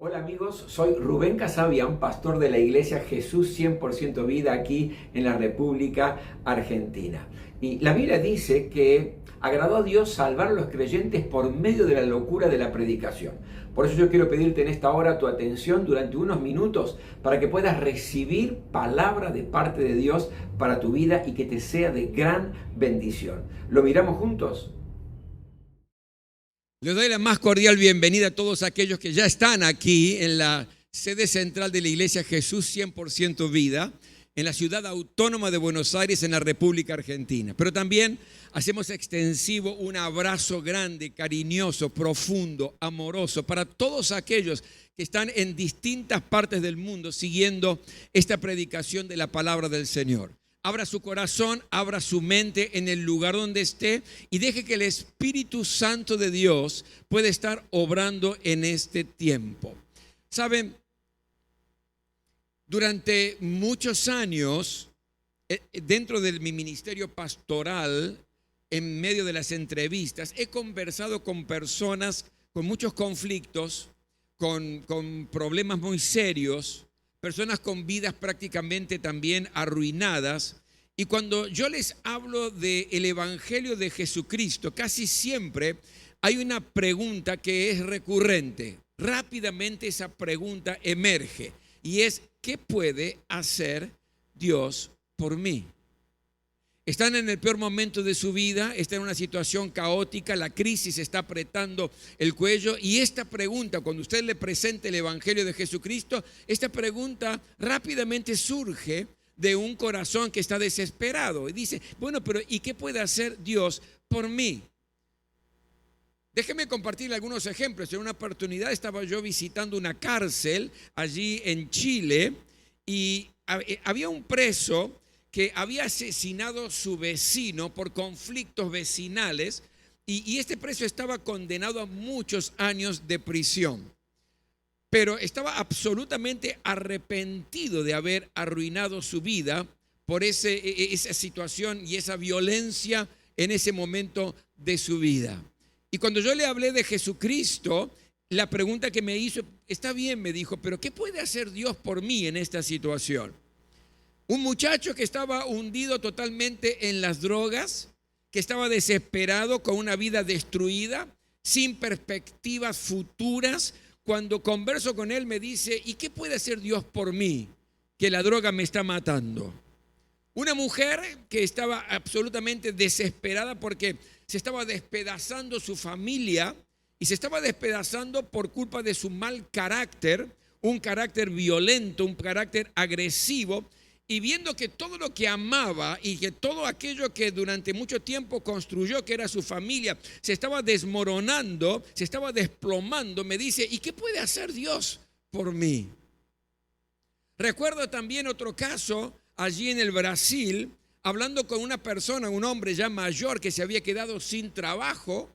Hola amigos, soy Rubén Casabian, pastor de la iglesia Jesús 100% Vida aquí en la República Argentina. Y la Biblia dice que agradó a Dios salvar a los creyentes por medio de la locura de la predicación. Por eso yo quiero pedirte en esta hora tu atención durante unos minutos para que puedas recibir palabra de parte de Dios para tu vida y que te sea de gran bendición. ¿Lo miramos juntos? Les doy la más cordial bienvenida a todos aquellos que ya están aquí en la sede central de la Iglesia Jesús 100% Vida, en la ciudad autónoma de Buenos Aires, en la República Argentina. Pero también hacemos extensivo un abrazo grande, cariñoso, profundo, amoroso para todos aquellos que están en distintas partes del mundo siguiendo esta predicación de la palabra del Señor. Abra su corazón, abra su mente en el lugar donde esté y deje que el Espíritu Santo de Dios pueda estar obrando en este tiempo. Saben, durante muchos años, dentro de mi ministerio pastoral, en medio de las entrevistas, he conversado con personas con muchos conflictos, con problemas muy serios, personas con vidas prácticamente también arruinadas. Y cuando yo les hablo del Evangelio de Jesucristo, casi siempre hay una pregunta que es recurrente. Rápidamente esa pregunta emerge y es: ¿qué puede hacer Dios por mí? Están en el peor momento de su vida, están en una situación caótica, la crisis está apretando el cuello y esta pregunta, cuando usted le presente el Evangelio de Jesucristo, esta pregunta rápidamente surge de un corazón que está desesperado y dice: bueno, pero ¿y qué puede hacer Dios por mí? Déjeme compartir algunos ejemplos. En una oportunidad estaba yo visitando una cárcel allí en Chile y había un preso que había asesinado a su vecino por conflictos vecinales y este preso estaba condenado a muchos años de prisión. Pero estaba absolutamente arrepentido de haber arruinado su vida por esa situación y esa violencia en ese momento de su vida. Y cuando yo le hablé de Jesucristo, la pregunta que me hizo: está bien, me dijo, pero ¿qué puede hacer Dios por mí en esta situación? Un muchacho que estaba hundido totalmente en las drogas, que estaba desesperado, con una vida destruida, sin perspectivas futuras. Cuando converso con él me dice: ¿y qué puede hacer Dios por mí? Que la droga me está matando. Una mujer que estaba absolutamente desesperada porque se estaba despedazando su familia y se estaba despedazando por culpa de su mal carácter, un carácter violento, un carácter agresivo. Y viendo que todo lo que amaba y que todo aquello que durante mucho tiempo construyó, que era su familia, se estaba desmoronando, se estaba desplomando, me dice: ¿y qué puede hacer Dios por mí? Recuerdo también otro caso allí en el Brasil, hablando con una persona, un hombre ya mayor que se había quedado sin trabajo.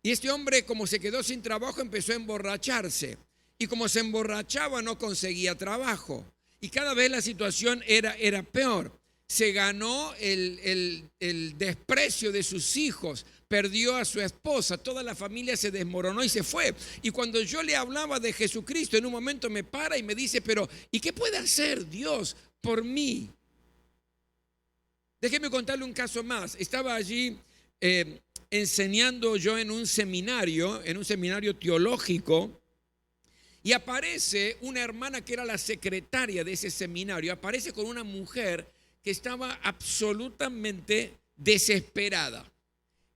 Y este hombre, como se quedó sin trabajo, empezó a emborracharse. Y como se emborrachaba, no conseguía trabajo. Y cada vez la situación era peor. Se ganó el desprecio de sus hijos, perdió a su esposa, toda la familia se desmoronó y se fue. Y cuando yo le hablaba de Jesucristo, en un momento me para y me dice: pero ¿y qué puede hacer Dios por mí? Déjeme contarle un caso más. Estaba allí enseñando yo en un seminario teológico. Y aparece una hermana que era la secretaria de ese seminario, aparece con una mujer que estaba absolutamente desesperada.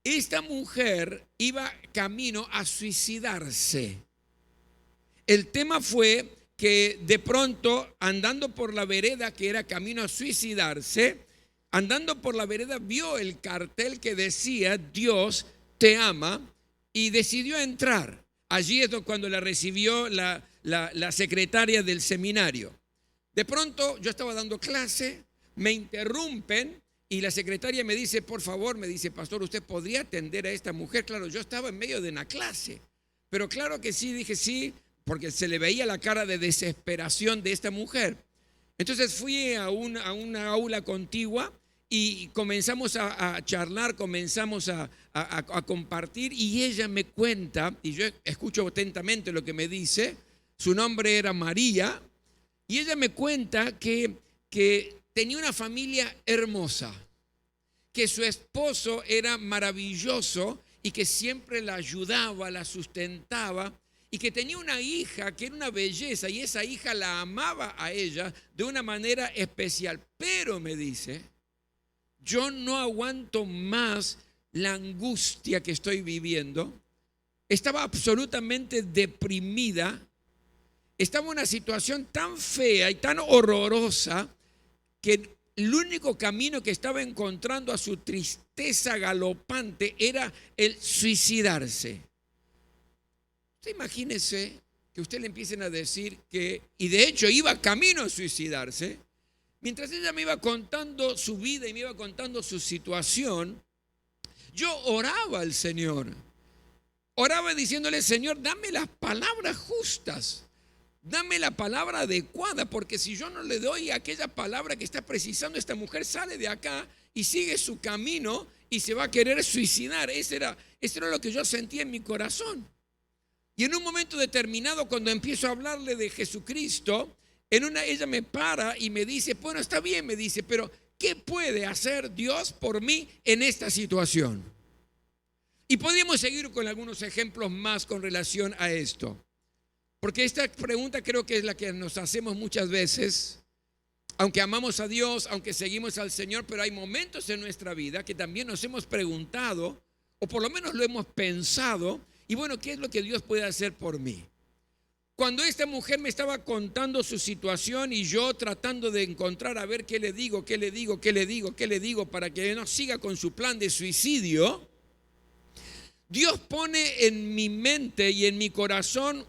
Esta mujer iba camino a suicidarse. El tema fue que de pronto, andando por la vereda que era camino a suicidarse, andando por la vereda vio el cartel que decía: Dios te ama, y decidió entrar. Allí es cuando la recibió la secretaria del seminario. De pronto yo estaba dando clase, me interrumpen y la secretaria me dice: por favor, me dice, pastor, ¿usted podría atender a esta mujer? Claro, yo estaba en medio de una clase, pero claro que sí, dije sí, porque se le veía la cara de desesperación de esta mujer. Entonces fui a una aula contigua y comenzamos a charlar, comenzamos a compartir, y ella me cuenta, y yo escucho atentamente lo que me dice. su nombre era María, y ella me cuenta que tenía una familia hermosa, que su esposo era maravilloso y que siempre la ayudaba, la sustentaba, y que tenía una hija que era una belleza, y esa hija la amaba a ella de una manera especial. Pero me dice, yo no aguanto más la angustia que estoy viviendo. Estaba absolutamente deprimida. Estaba en una situación tan fea y tan horrorosa que el único camino que estaba encontrando a su tristeza galopante era el suicidarse. Usted imagínese que usted le empiecen a decir que, y de hecho iba camino a suicidarse, mientras ella me iba contando su vida y me iba contando su situación, yo oraba al Señor. Oraba diciéndole, Señor, dame las palabras justas. Dame la palabra adecuada, porque si yo no le doy aquella palabra que está precisando, esta mujer sale de acá y sigue su camino y se va a querer suicidar. Eso era lo que yo sentía en mi corazón. Y en un momento determinado, cuando empiezo a hablarle de Jesucristo, ella me para y me dice, bueno, está bien, me dice, pero ¿qué puede hacer Dios por mí en esta situación? Y podríamos seguir con algunos ejemplos más con relación a esto. Porque esta pregunta creo que es la que nos hacemos muchas veces, aunque amamos a Dios, aunque seguimos al Señor, pero hay momentos en nuestra vida que también nos hemos preguntado, o por lo menos lo hemos pensado, y bueno, ¿qué es lo que Dios puede hacer por mí? Cuando esta mujer me estaba contando su situación y yo tratando de encontrar a ver qué le digo para que no siga con su plan de suicidio, Dios pone en mi mente y en mi corazón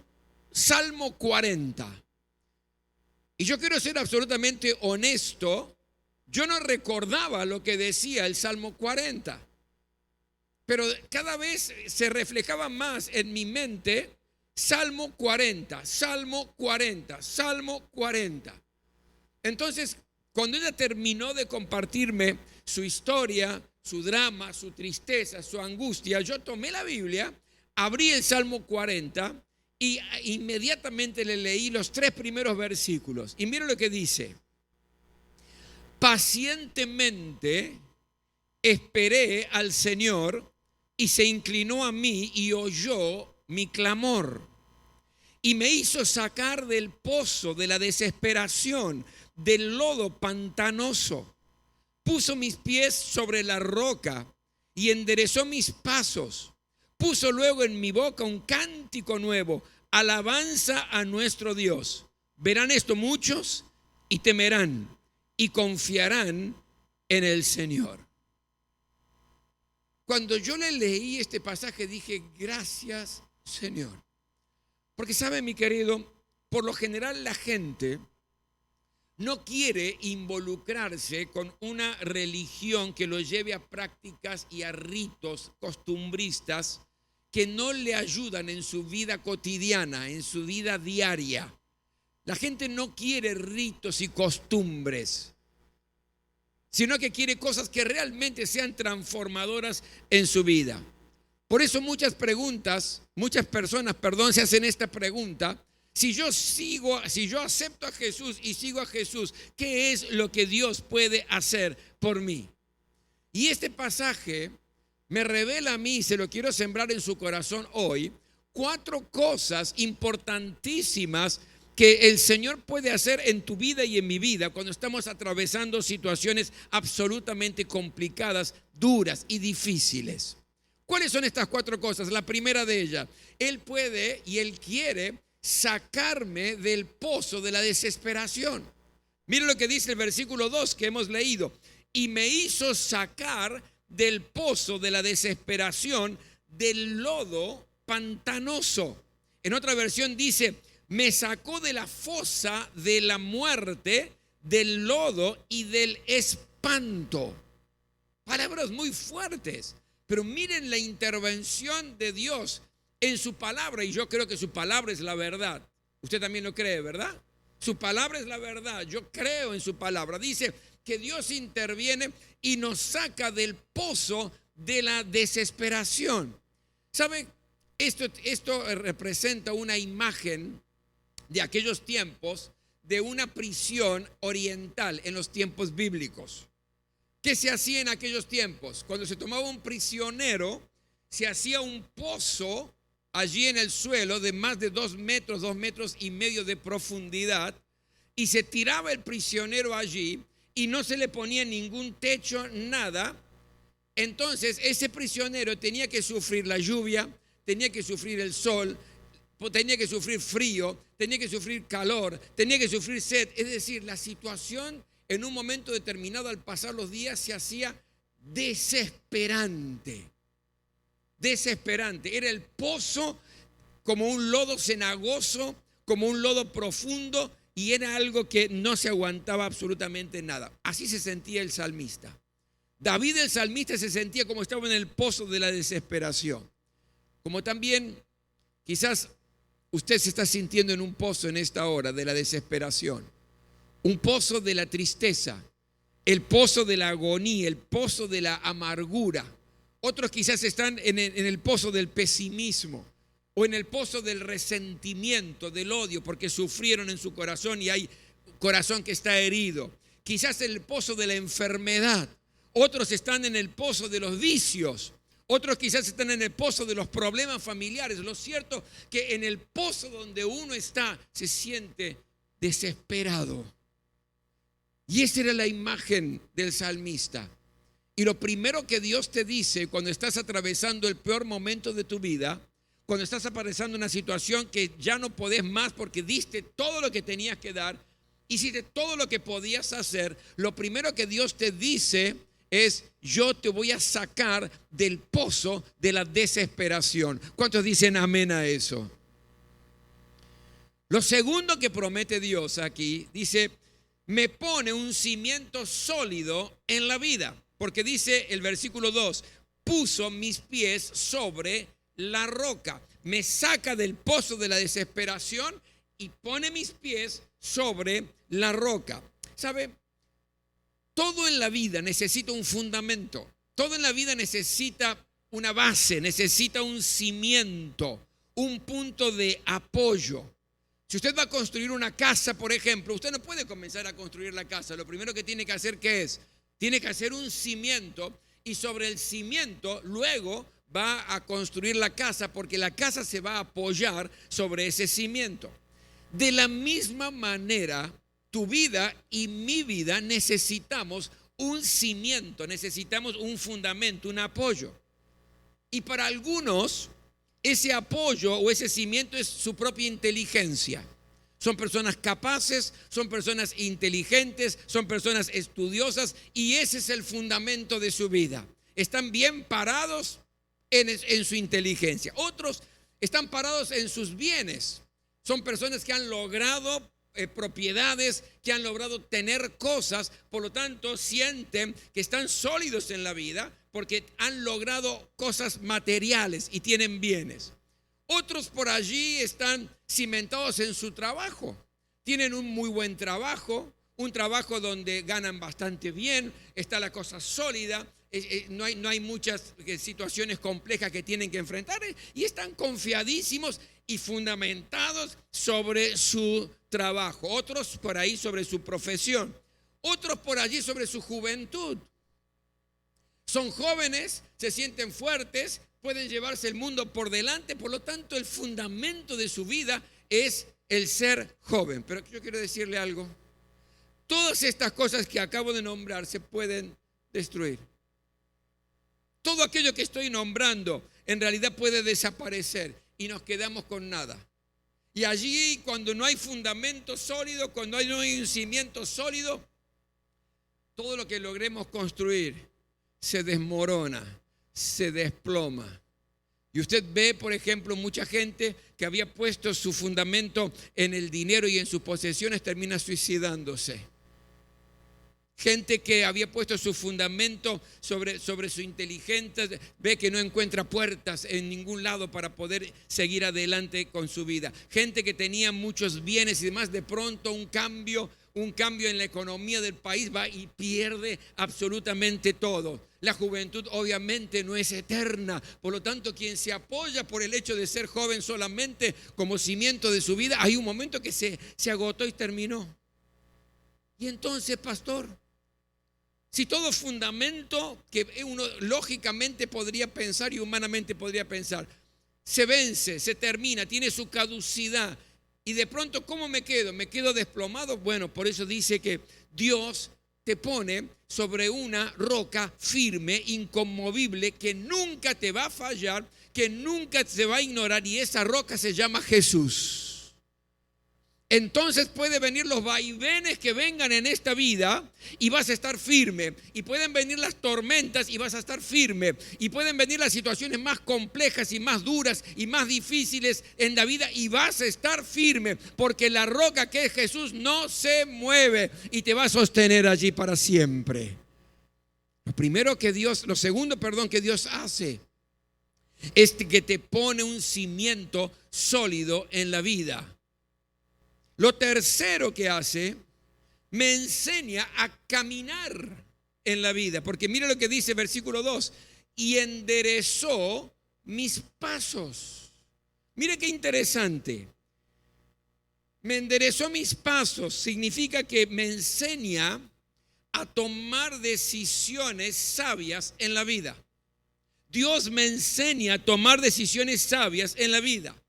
Salmo 40. Y yo quiero ser absolutamente honesto, yo no recordaba lo que decía el Salmo 40, pero cada vez se reflejaba más en mi mente Salmo 40, Salmo 40, Salmo 40. Entonces, cuando ella terminó de compartirme su historia, su drama, su tristeza, su angustia, yo tomé la Biblia, abrí el Salmo 40 y inmediatamente le leí los 3 primeros versículos. Y mira lo que dice: pacientemente esperé al Señor y se inclinó a mí y oyó mi clamor y me hizo sacar del pozo de la desesperación, del lodo pantanoso. Puso mis pies sobre la roca y enderezó mis pasos. Puso luego en mi boca un cántico nuevo, alabanza a nuestro Dios. Verán esto muchos y temerán y confiarán en el Señor. Cuando yo le leí este pasaje dije, gracias Señor. Porque sabe, mi querido, por lo general la gente no quiere involucrarse con una religión que lo lleve a prácticas y a ritos costumbristas que no le ayudan en su vida cotidiana, en su vida diaria. La gente no quiere ritos y costumbres, sino que quiere cosas que realmente sean transformadoras en su vida. Por eso muchas personas, se hacen esta pregunta: si yo acepto a Jesús y sigo a Jesús, ¿qué es lo que Dios puede hacer por mí? Y este pasaje me revela a mí, se lo quiero sembrar en su corazón hoy, 4 cosas importantísimas que el Señor puede hacer en tu vida y en mi vida cuando estamos atravesando situaciones absolutamente complicadas, duras y difíciles. ¿Cuáles son estas 4 cosas? La primera de ellas, Él puede y Él quiere sacarme del pozo de la desesperación. Mira lo que dice el versículo 2 que hemos leído: y me hizo sacar del pozo de la desesperación, del lodo pantanoso. En otra versión dice: me sacó de la fosa de la muerte, del lodo y del espanto. Palabras muy fuertes, pero miren la intervención de Dios en su palabra, y yo creo que su palabra es la verdad. Usted también lo cree, ¿verdad? Su palabra es la verdad, yo creo en su palabra. Dice que Dios interviene y nos saca del pozo de la desesperación. ¿Sabe? Esto representa una imagen de aquellos tiempos de una prisión oriental en los tiempos bíblicos. ¿Qué se hacía en aquellos tiempos? Cuando se tomaba un prisionero, se hacía un pozo allí en el suelo de más de 2 metros, 2,5 metros de profundidad, y se tiraba el prisionero allí y no se le ponía ningún techo, nada. Entonces ese prisionero tenía que sufrir la lluvia, tenía que sufrir el sol, tenía que sufrir frío, tenía que sufrir calor, tenía que sufrir sed. Es decir, la situación en un momento determinado al pasar los días se hacía desesperante. Desesperante. Era el pozo como un lodo cenagoso, como un lodo profundo, y era algo que no se aguantaba absolutamente nada. Así se sentía el salmista. David el salmista se sentía como estaba en el pozo de la desesperación. Como también quizás usted se está sintiendo en un pozo en esta hora de la desesperación. Un pozo de la tristeza, el pozo de la agonía, el pozo de la amargura. Otros quizás están en el pozo del pesimismo o en el pozo del resentimiento, del odio, porque sufrieron en su corazón y hay corazón que está herido. Quizás en el pozo de la enfermedad. Otros están en el pozo de los vicios. Otros quizás están en el pozo de los problemas familiares. Lo cierto que en el pozo donde uno está se siente desesperado. Y esa era la imagen del salmista. Y lo primero que Dios te dice cuando estás atravesando el peor momento de tu vida, cuando estás atravesando una situación que ya no podés más porque diste todo lo que tenías que dar, hiciste todo lo que podías hacer, lo primero que Dios te dice es: yo te voy a sacar del pozo de la desesperación. ¿Cuántos dicen amén a eso? Lo segundo que promete Dios aquí, dice: me pone un cimiento sólido en la vida. Porque dice el versículo 2, puso mis pies sobre la roca. Me saca del pozo de la desesperación y pone mis pies sobre la roca. ¿Sabe? Todo en la vida necesita un fundamento. Todo en la vida necesita una base, necesita un cimiento, un punto de apoyo. Si usted va a construir una casa, por ejemplo, usted no puede comenzar a construir la casa. Lo primero que tiene que hacer, ¿qué es? Tiene que hacer un cimiento, y sobre el cimiento luego va a construir la casa, porque la casa se va a apoyar sobre ese cimiento. De la misma manera, tu vida y mi vida necesitamos un cimiento, necesitamos un fundamento, un apoyo. Y para algunos, ese apoyo o ese cimiento es su propia inteligencia. Son personas capaces, son personas inteligentes, son personas estudiosas, y ese es el fundamento de su vida. Están bien parados en su inteligencia. Otros están parados en sus bienes. Son personas que han logrado propiedades, que han logrado tener cosas, por lo tanto sienten que están sólidos en la vida porque han logrado cosas materiales y tienen bienes. Otros por allí están cimentados en su trabajo. Tienen un muy buen trabajo, un trabajo donde ganan bastante bien, está la cosa sólida, no hay muchas situaciones complejas que tienen que enfrentar, y están confiadísimos y fundamentados sobre su trabajo. Otros por ahí sobre su profesión. Otros por allí sobre su juventud. Son jóvenes, se sienten fuertes, pueden llevarse el mundo por delante, por lo tanto el fundamento de su vida es el ser joven. Pero yo quiero decirle algo: todas estas cosas que acabo de nombrar se pueden destruir. Todo aquello que estoy nombrando en realidad puede desaparecer y nos quedamos con nada. Y allí, cuando no hay fundamento sólido, cuando no hay un cimiento sólido, todo lo que logremos construir se desmorona, se desploma. Y usted ve, por ejemplo, mucha gente que había puesto su fundamento en el dinero y en sus posesiones termina suicidándose. Gente que había puesto su fundamento sobre su inteligencia, ve que no encuentra puertas en ningún lado para poder seguir adelante con su vida. Gente que tenía muchos bienes y demás, de pronto un cambio, un cambio en la economía del país, va y pierde absolutamente todo. La juventud obviamente no es eterna, por lo tanto quien se apoya por el hecho de ser joven solamente como cimiento de su vida, hay un momento que se agotó y terminó. Y entonces, pastor, si todo fundamento que uno lógicamente podría pensar y humanamente podría pensar, se vence, se termina, tiene su caducidad, y de pronto, ¿cómo me quedo? ¿Me quedo desplomado? Bueno, por eso dice que Dios te pone sobre una roca firme, inconmovible, que nunca te va a fallar, que nunca se va a ignorar, y esa roca se llama Jesús. Entonces pueden venir los vaivenes que vengan en esta vida y vas a estar firme. Y pueden venir las tormentas y vas a estar firme. Y pueden venir las situaciones más complejas y más duras y más difíciles en la vida y vas a estar firme. Porque la roca que es Jesús no se mueve y te va a sostener allí para siempre. Lo segundo que Dios hace es que te pone un cimiento sólido en la vida. Lo tercero que hace, me enseña a caminar en la vida. Porque mira lo que dice versículo 2. Y enderezó mis pasos. Mire qué interesante. Me enderezó mis pasos. Significa que me enseña a tomar decisiones sabias en la vida. Dios me enseña a tomar decisiones sabias en la vida.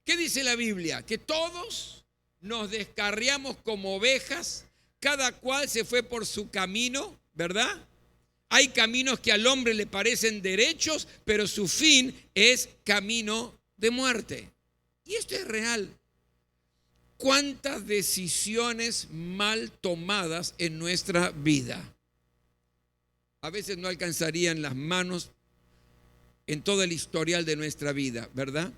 ¿Qué dice la Biblia? Que todos nos descarriamos como ovejas, cada cual se fue por su camino, ¿verdad? Hay caminos que al hombre le parecen derechos, pero su fin es camino de muerte. Y esto es real. ¿Cuántas decisiones mal tomadas en nuestra vida? A veces no alcanzarían las manos en todo el historial de nuestra vida, ¿verdad?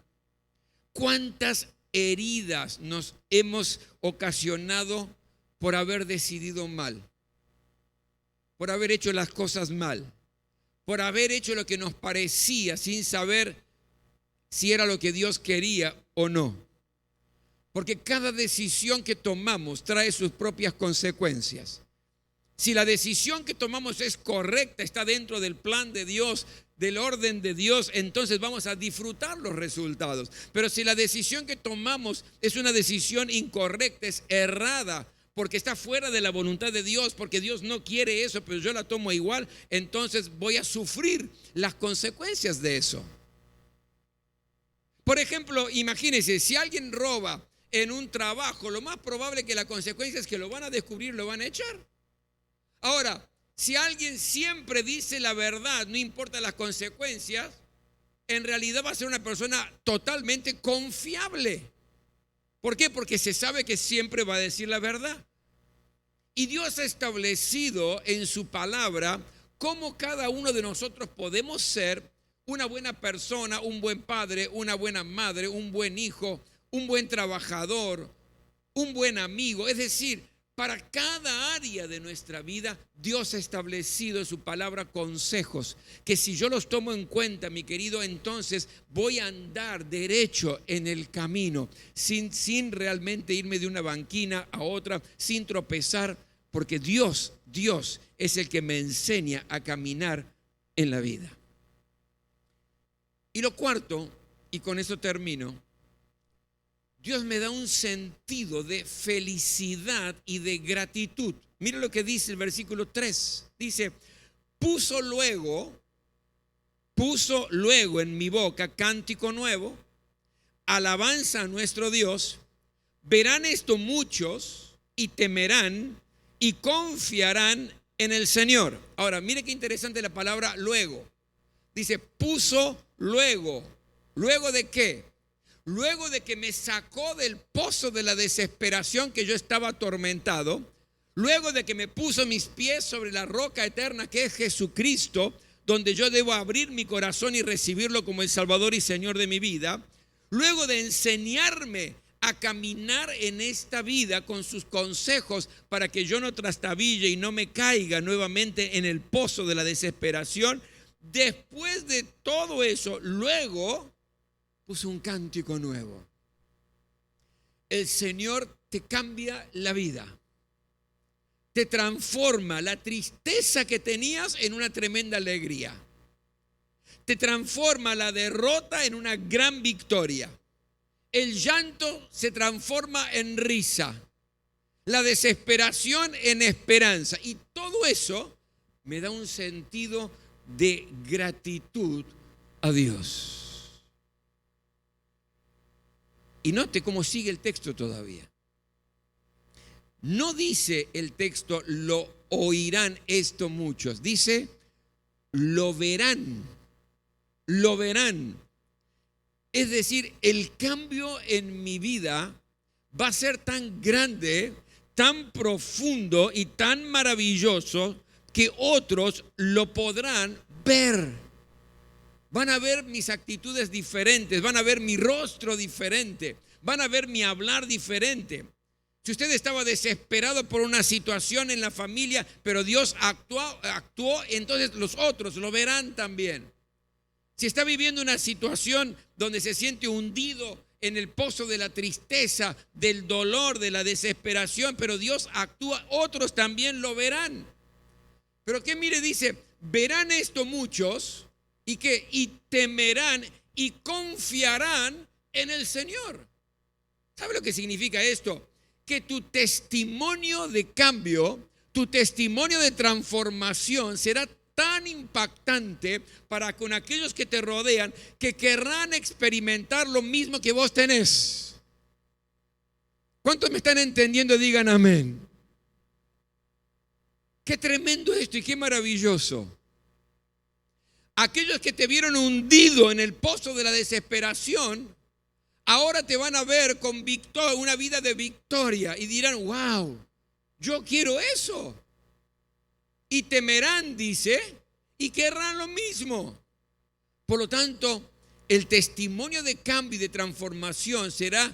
¿Cuántas heridas nos hemos ocasionado por haber decidido mal, por haber hecho las cosas mal, por haber hecho lo que nos parecía sin saber si era lo que Dios quería o no? Porque cada decisión que tomamos trae sus propias consecuencias. Si la decisión que tomamos es correcta, está dentro del plan de Dios, del orden de Dios, entonces vamos a disfrutar los resultados. Pero si la decisión que tomamos es una decisión incorrecta, es errada, porque está fuera de la voluntad de Dios, porque Dios no quiere eso, pero yo la tomo igual, entonces voy a sufrir las consecuencias de eso. Por ejemplo, imagínense, si alguien roba en un trabajo, lo más probable que la consecuencia es que lo van a descubrir, lo van a echar. Ahora, si alguien siempre dice la verdad, no importa las consecuencias, en realidad va a ser una persona totalmente confiable. ¿Por qué? Porque se sabe que siempre va a decir la verdad. Y Dios ha establecido en su palabra cómo cada uno de nosotros podemos ser una buena persona, un buen padre, una buena madre, un buen hijo, un buen trabajador, un buen amigo. Es decir, para cada área de nuestra vida, Dios ha establecido en su palabra consejos que si yo los tomo en cuenta, mi querido, entonces voy a andar derecho en el camino, sin realmente irme de una banquina a otra, sin tropezar, porque Dios es el que me enseña a caminar en la vida. Y lo cuarto, y con eso termino, Dios me da un sentido de felicidad y de gratitud. Mira lo que dice el versículo 3. Dice, puso luego en mi boca cántico nuevo, alabanza a nuestro Dios. Verán esto muchos y temerán y confiarán en el Señor. Ahora, mire qué interesante la palabra luego. Dice, puso luego. ¿Luego de qué? Luego de que me sacó del pozo de la desesperación que yo estaba atormentado, luego de que me puso mis pies sobre la roca eterna que es Jesucristo, donde yo debo abrir mi corazón y recibirlo como el Salvador y Señor de mi vida, luego de enseñarme a caminar en esta vida con sus consejos para que yo no trastabille y no me caiga nuevamente en el pozo de la desesperación, después de todo eso, luego puso un cántico nuevo. El Señor te cambia la vida. te transforma la tristeza que tenías en una tremenda alegría. Te transforma la derrota en una gran victoria. El llanto se transforma en risa. La desesperación en esperanza. Y todo eso me da un sentido de gratitud a Dios. Y note cómo sigue el texto todavía. No dice el texto, lo oirán esto muchos. Dice, lo verán. Lo verán. Es decir, el cambio en mi vida va a ser tan grande, tan profundo y tan maravilloso que otros lo podrán ver. Van a ver mis actitudes diferentes, van a ver mi rostro diferente, van a ver mi hablar diferente. Si usted estaba desesperado por una situación en la familia, pero Dios actuó, entonces los otros lo verán también. Si está viviendo una situación donde se siente hundido en el pozo de la tristeza, del dolor, de la desesperación, pero Dios actúa, otros también lo verán. Pero que mire, dice, verán esto muchos y temerán y confiarán en el Señor. ¿Sabe lo que significa esto? Que tu testimonio de cambio, tu testimonio de transformación será tan impactante para con aquellos que te rodean que querrán experimentar lo mismo que vos tenés. ¿Cuántos me están entendiendo? Digan amén. Qué tremendo esto y qué maravilloso. Aquellos que te vieron hundido en el pozo de la desesperación, ahora te van a ver con una vida de victoria y dirán, wow, yo quiero eso. Y temerán, dice, y querrán lo mismo. Por lo tanto, el testimonio de cambio y de transformación será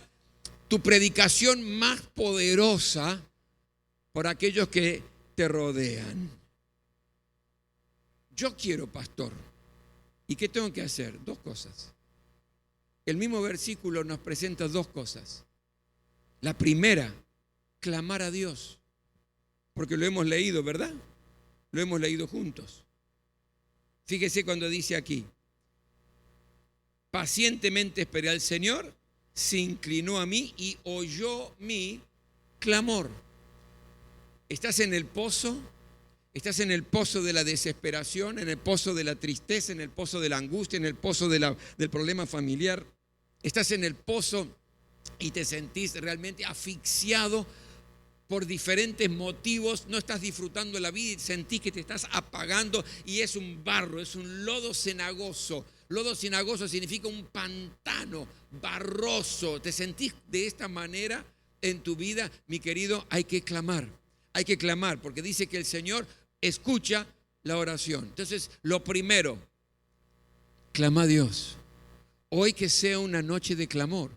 tu predicación más poderosa por aquellos que te rodean. Yo quiero, pastor. ¿Y qué tengo que hacer? Dos cosas. El mismo versículo nos presenta dos cosas. La primera, clamar a Dios. Porque lo hemos leído, ¿verdad? Lo hemos leído juntos. Fíjese cuando dice aquí, pacientemente esperé al Señor, se inclinó a mí y oyó mi clamor. ¿Estás en el pozo? ¿Estás en el pozo de la desesperación, en el pozo de la tristeza, en el pozo de la angustia, en el pozo del problema familiar? ¿Estás en el pozo y te sentís realmente asfixiado por diferentes motivos? No estás disfrutando la vida y sentís que te estás apagando y es un barro, es un lodo cenagoso. Lodo cenagoso significa un pantano barroso. ¿Te sentís de esta manera en tu vida? Mi querido, hay que clamar porque dice que el Señor escucha la oración. Entonces, lo primero, clama a Dios. Hoy que sea una noche de clamor,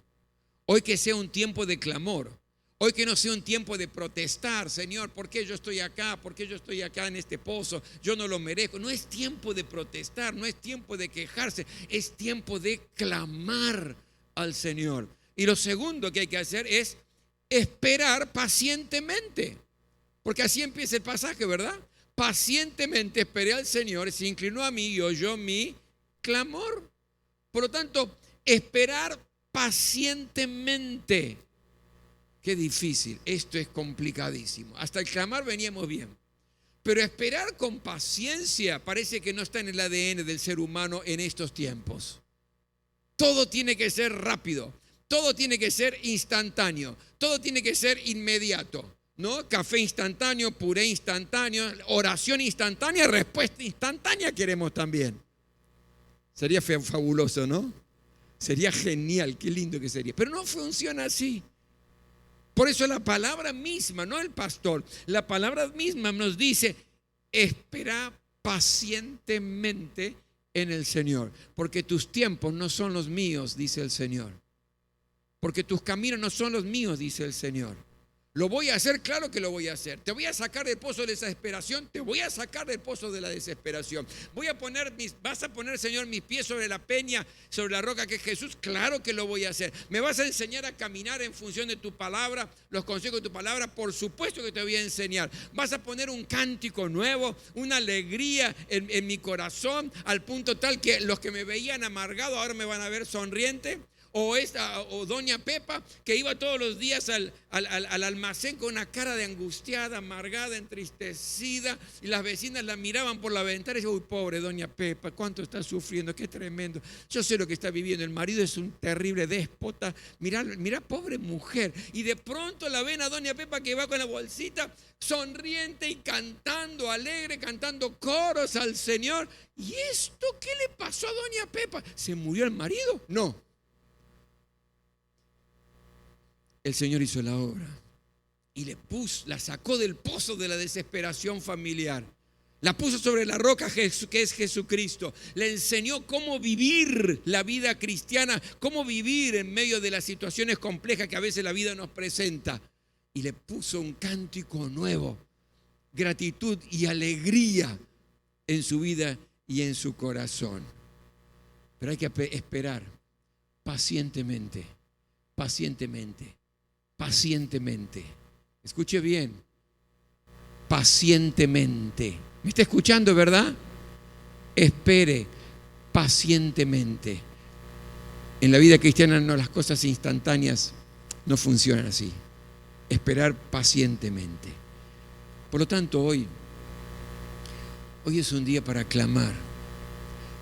hoy que sea un tiempo de clamor, hoy que no sea un tiempo de protestar, Señor, ¿por qué yo estoy acá? ¿Por qué yo estoy acá en este pozo? Yo no lo merezco. No es tiempo de protestar, no es tiempo de quejarse, es tiempo de clamar al Señor. Y lo segundo que hay que hacer es esperar pacientemente, porque así empieza el pasaje, ¿verdad? Pacientemente esperé al Señor, se inclinó a mí y oyó mi clamor. Por lo tanto, esperar pacientemente. Qué difícil, esto es complicadísimo. Hasta el clamar veníamos bien. Pero esperar con paciencia parece que no está en el ADN del ser humano en estos tiempos. Todo tiene que ser rápido, todo tiene que ser instantáneo, todo tiene que ser inmediato, ¿no? Café instantáneo, puré instantáneo, oración instantánea, respuesta instantánea queremos también. Sería fabuloso, ¿no? Sería genial, qué lindo que sería. Pero no funciona así. Por eso la palabra misma, no el pastor, la palabra misma nos dice, espera pacientemente en el Señor, porque tus tiempos no son los míos, dice el Señor. Porque tus caminos no son los míos, dice el Señor. Lo voy a hacer, claro que lo voy a hacer. Te voy a sacar del pozo de la desesperación, te voy a sacar del pozo de la desesperación. Vas a poner, Señor, mis pies sobre la peña, sobre la roca que es Jesús, claro que lo voy a hacer. Me vas a enseñar a caminar en función de tu palabra, los consejos de tu palabra, por supuesto que te voy a enseñar. Vas a poner un cántico nuevo, una alegría en mi corazón, al punto tal que los que me veían amargado ahora me van a ver sonriente. O doña Pepa, que iba todos los días al almacén con una cara de angustiada, amargada, entristecida, y las vecinas la miraban por la ventana y decían: uy, pobre doña Pepa, cuánto está sufriendo, qué tremendo. Yo sé lo que está viviendo, el marido es un terrible déspota, mirá, pobre mujer. Y de pronto la ven a doña Pepa que va con la bolsita, sonriente y cantando, alegre, cantando coros al Señor. ¿Y esto qué le pasó a doña Pepa? ¿Se murió el marido? No. El Señor hizo la obra y la sacó del pozo de la desesperación familiar. La puso sobre la roca que es Jesucristo. Le enseñó cómo vivir la vida cristiana, cómo vivir en medio de las situaciones complejas que a veces la vida nos presenta. Y le puso un cántico nuevo, gratitud y alegría en su vida y en su corazón. Pero hay que esperar pacientemente. Escuche bien, pacientemente. ¿Me está escuchando, verdad? Espere pacientemente. En la vida cristiana no, las cosas instantáneas no funcionan así. Esperar pacientemente. Por lo tanto, hoy es un día para clamar.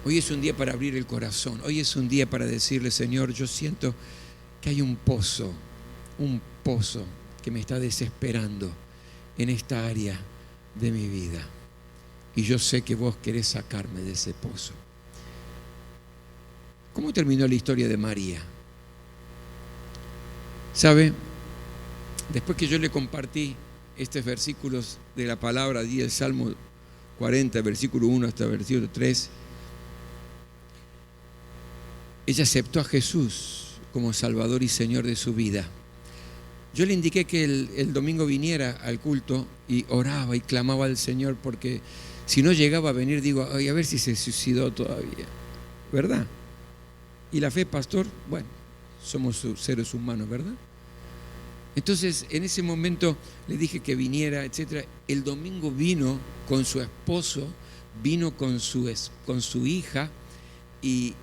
Hoy es un día para abrir el corazón. Hoy es un día para decirle: Señor, yo siento que hay un pozo que me está desesperando en esta área de mi vida. Y yo sé que vos querés sacarme de ese pozo. ¿Cómo terminó la historia de María? ¿Sabe? Después que yo le compartí estos versículos de la palabra, el Salmo 40, versículo 1 hasta versículo 3, ella aceptó a Jesús como Salvador y Señor de su vida. Yo le indiqué que el domingo viniera al culto y oraba y clamaba al Señor, porque si no llegaba a venir, digo: ay, a ver si se suicidó todavía, ¿verdad? Y la fe, pastor, bueno, somos seres humanos, ¿verdad? Entonces, en ese momento le dije que viniera, etcétera. El domingo vino con su esposo, vino con su hija, y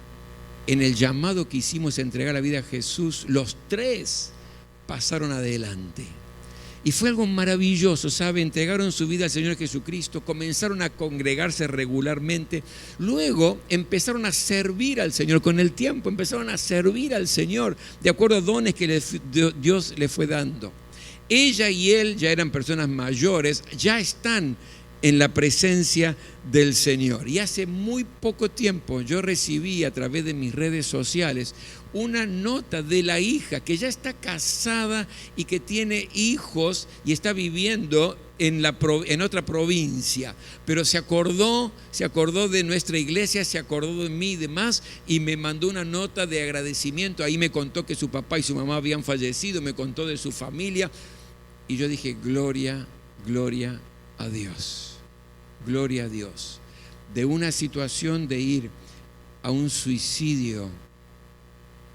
en el llamado que hicimos a entregar la vida a Jesús, los tres pasaron adelante. Y fue algo maravilloso, ¿sabe? Entregaron su vida al Señor Jesucristo, comenzaron a congregarse regularmente, luego empezaron a servir al Señor. Con el tiempo empezaron a servir al Señor de acuerdo a dones que Dios le fue dando. Ella y él ya eran personas mayores, ya están en la presencia del Señor. Y hace muy poco tiempo yo recibí a través de mis redes sociales una nota de la hija que ya está casada y que tiene hijos y está viviendo en otra provincia, pero se acordó de nuestra iglesia, se acordó de mí y demás, y me mandó una nota de agradecimiento. Ahí me contó que su papá y su mamá habían fallecido, me contó de su familia, y yo dije: gloria a Dios. Gloria a Dios. De una situación de ir a un suicidio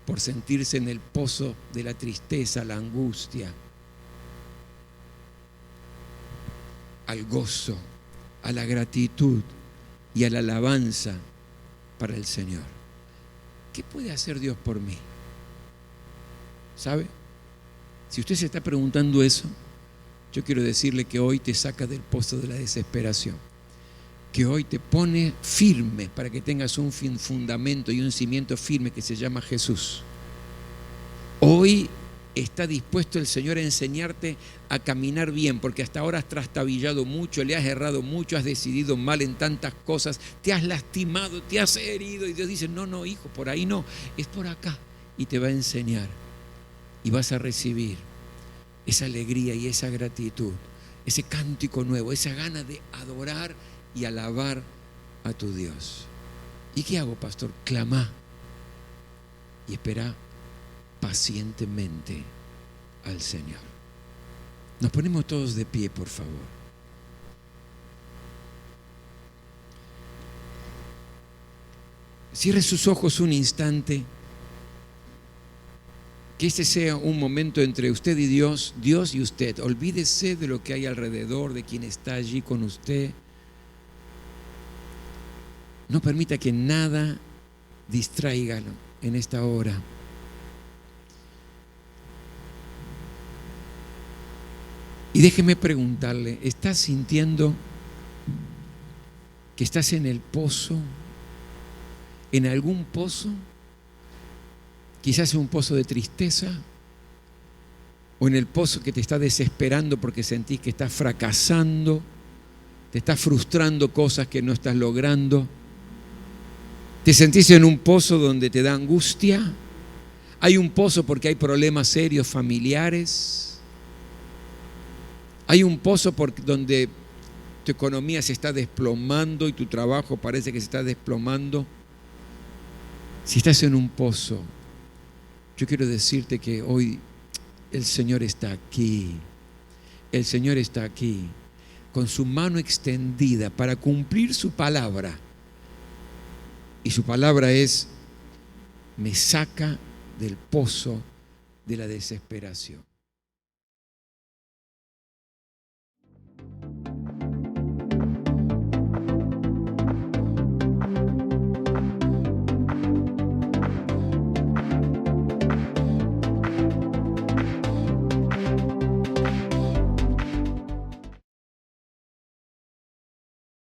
por sentirse en el pozo de la tristeza, la angustia, al gozo, a la gratitud y a la alabanza para el Señor. ¿Qué puede hacer Dios por mí? ¿Sabe? Si usted se está preguntando eso, yo quiero decirle que hoy te saca del pozo de la desesperación, que hoy te pone firme para que tengas un fundamento y un cimiento firme que se llama Jesús. Hoy está dispuesto el Señor a enseñarte a caminar bien, porque hasta ahora has trastabillado mucho, le has errado mucho, has decidido mal en tantas cosas, te has lastimado, te has herido, y Dios dice: no, hijo, por ahí no, es por acá. Y te va a enseñar y vas a recibir esa alegría y esa gratitud, ese cántico nuevo, esa gana de adorar y alabar a tu Dios. ¿Y qué hago, pastor? Clamá y espera pacientemente al Señor. Nos ponemos todos de pie, por favor. Cierre sus ojos un instante. Que este sea un momento entre usted y Dios, Dios y usted. Olvídese de lo que hay alrededor, de quien está allí con usted. No permita que nada distraiga en esta hora. Y déjeme preguntarle, ¿estás sintiendo que estás en el pozo? ¿En algún pozo? Quizás en un pozo de tristeza, o en el pozo que te está desesperando porque sentís que estás fracasando, te estás frustrando cosas que no estás logrando. ¿Te sentís en un pozo donde te da angustia? ¿Hay un pozo porque hay problemas serios familiares? ¿Hay un pozo donde tu economía se está desplomando y tu trabajo parece que se está desplomando? Si estás en un pozo, yo quiero decirte que hoy el Señor está aquí. El Señor está aquí con su mano extendida para cumplir su palabra. Y su palabra es: me saca del pozo de la desesperación.